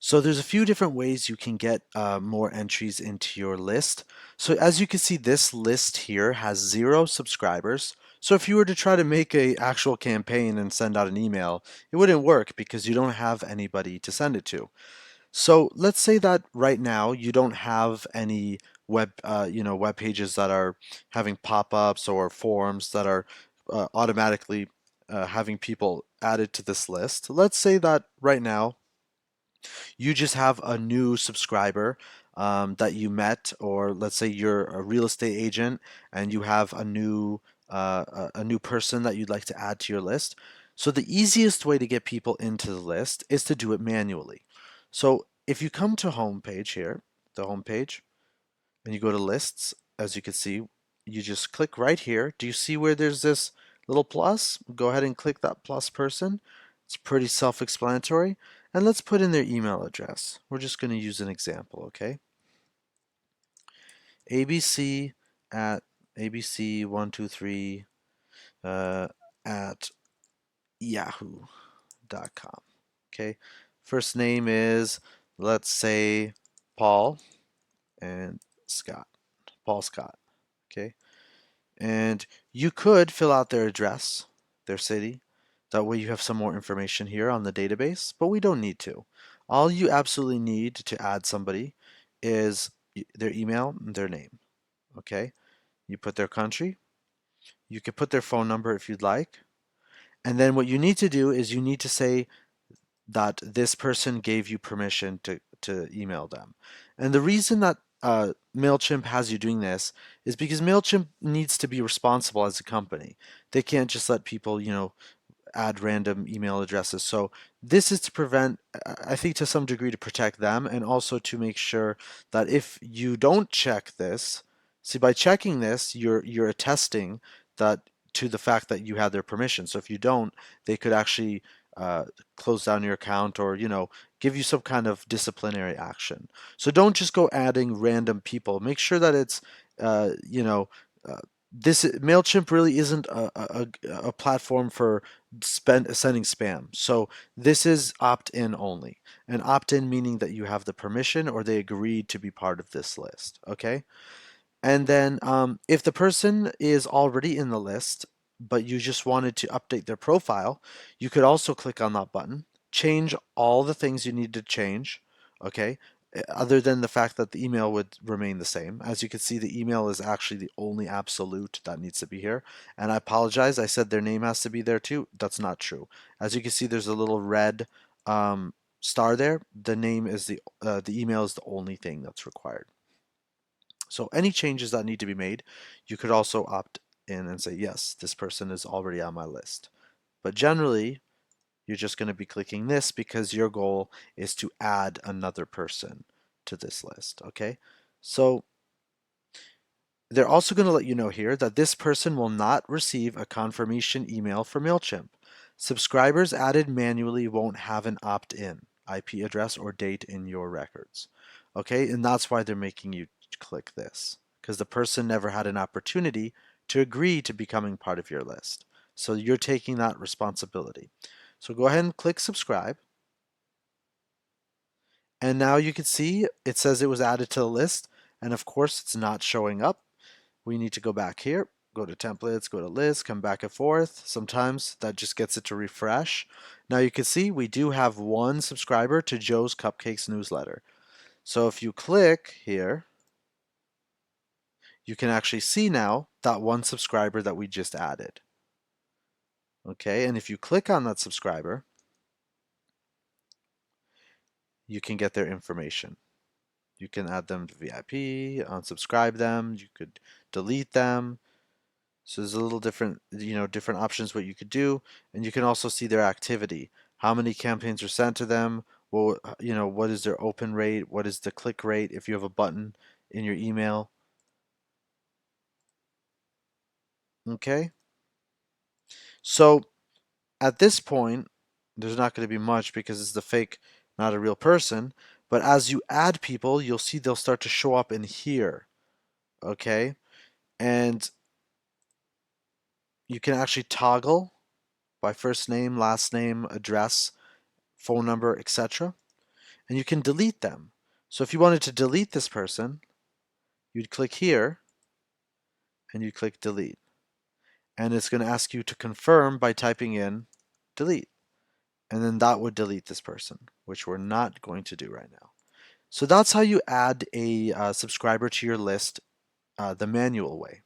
So there's a few different ways you can get more entries into your list. So as you can see, this list here has 0 subscribers. So if you were to try to make a actual campaign and send out an email, it wouldn't work because you don't have anybody to send it to. So let's say that right now you don't have any web pages that are having pop-ups or forms that are automatically having people added to this list. Let's say that right now you just have a new subscriber that you met, or let's say you're a real estate agent and you have a new person that you'd like to add to your list. So the easiest way to get people into the list is to do it manually. So if you come to home page here, the home page, and you go to lists, as you can see, you just click right here. Do you see where there's this little plus? Go ahead and click that plus person. It's pretty self-explanatory. And let's put in their email address. We're just going to use an example, okay? ABC at abc123 at yahoo.com. Okay. First name is, let's say, Paul and Scott. Paul Scott. Okay. And you could fill out their address, their city. That way you have some more information here on the database, but we don't need to. All you absolutely need to add somebody is their email and their name. Okay? You put their country. You could put their phone number if you'd like. And then what you need to do is you need to say that this person gave you permission to email them. And the reason that MailChimp has you doing this is because MailChimp needs to be responsible as a company. They can't just let people, add random email addresses. So this is to prevent, I think to some degree to protect them, and also to make sure that if you don't check this, see, by checking this, you're attesting that to the fact that you had their permission. So if you don't, they could actually uh, close down your account, or give you some kind of disciplinary action. So don't just go adding random people. Make sure that it's uh, you know uh, this Mailchimp really isn't a platform for sending spam. So this is opt-in only. And opt-in meaning that you have the permission or they agreed to be part of this list. Okay. And then if the person is already in the list, but you just wanted to update their profile, you could also click on that button, change all the things you need to change, okay? Other than the fact that the email would remain the same. As you can see, the email is actually the only absolute that needs to be here. And I apologize, I said their name has to be there too. That's not true. As you can see, there's a little red star there. The name is the email is the only thing that's required. So any changes that need to be made, you could also opt in and say, yes, this person is already on my list. But generally, you're just going to be clicking this because your goal is to add another person to this list, okay? So they're also going to let you know here that this person will not receive a confirmation email from MailChimp. Subscribers added manually won't have an opt-in IP address or date in your records. Okay, and that's why they're making you click this, because the person never had an opportunity to agree to becoming part of your list. So you're taking that responsibility. So go ahead and click subscribe. And now you can see it says it was added to the list. And of course, it's not showing up. We need to go back here, go to templates, go to list, come back and forth. Sometimes that just gets it to refresh. Now you can see we do have 1 subscriber to Joe's Cupcakes newsletter. So if you click here, you can actually see now that 1 subscriber that we just added. Okay, and if you click on that subscriber, you can get their information. You can add them to VIP, unsubscribe them, you could delete them. So there's a little different, different options what you could do, and you can also see their activity. How many campaigns are sent to them? Well, what is their open rate? What is the click rate if you have a button in your email? Okay. So at this point, there's not going to be much because it's the fake, not a real person. But as you add people, you'll see they'll start to show up in here. Okay. And you can actually toggle by first name, last name, address, phone number, etc. and you can delete them. So if you wanted to delete this person, you'd click here and you click delete. And it's going to ask you to confirm by typing in delete. And then that would delete this person, which we're not going to do right now. So that's how you add a subscriber to your list the manual way.